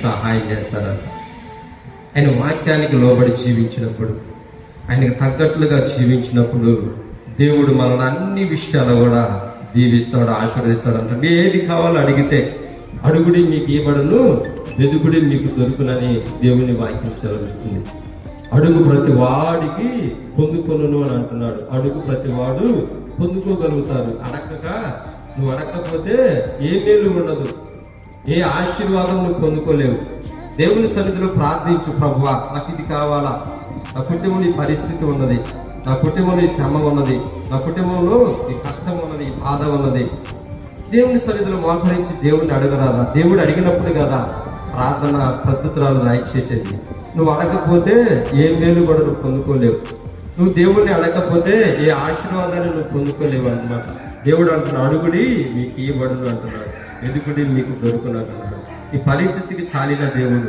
సహాయం చేస్తారంట. ఆయన వాక్యానికి లోబడి జీవించినప్పుడు, ఆయనకు తగ్గట్లుగా జీవించినప్పుడు దేవుడు మనల్ని అన్ని విషయాలు కూడా దీవిస్తాడు, ఆశీర్వదిస్తాడు అంట. ఏది కావాలో అడిగితే అడుగుడి మీకు ఇవ్వబడును, వెదుకుడి మీకు దొరుకునని దేవుని వాక్యం సెలవిస్తుంది. అడుగు ప్రతి వాడికి పొందుకొనును అని అంటున్నాడు. అడుగు ప్రతి వాడు పొందుకోగలుగుతారు. నువ్వు అడగకపోతే ఏ మేలు ఉండదు, ఏ ఆశీర్వాదం నువ్వు పొందుకోలేవు. దేవుని సన్నిధిలో ప్రార్థించు, ప్రభువా నాకు ఇది కావాలా, నా కుటుంబంలో ఈ పరిస్థితి ఉన్నది, నా కుటుంబంలో ఈ శ్రమ ఉన్నది, నా కుటుంబంలో ఈ కష్టం ఉన్నది, ఈ బాధ ఉన్నది. దేవుని సన్నిధిలో మోకరించి దేవుడిని అడగరాదా? దేవుడు అడిగినప్పుడు కదా ప్రార్థన ప్రత్యుత్తరాలు దయచేసేది. నువ్వు అడగకపోతే ఏ మేలు కూడా నువ్వు పొందుకోలేవు. నువ్వు దేవుడిని అడగకపోతే ఏ ఆశీర్వాదాన్ని నువ్వు పొందుకోలేవు అన్నమాట. దేవుడు అంటున్నాడు, అడుగుడి మీకు ఇవ్వబడును అంటున్నాడు, వెదుకుడి మీకు దొరుకును అంటున్నాడు. ఈ పరిస్థితికి చాలిన దేవుడు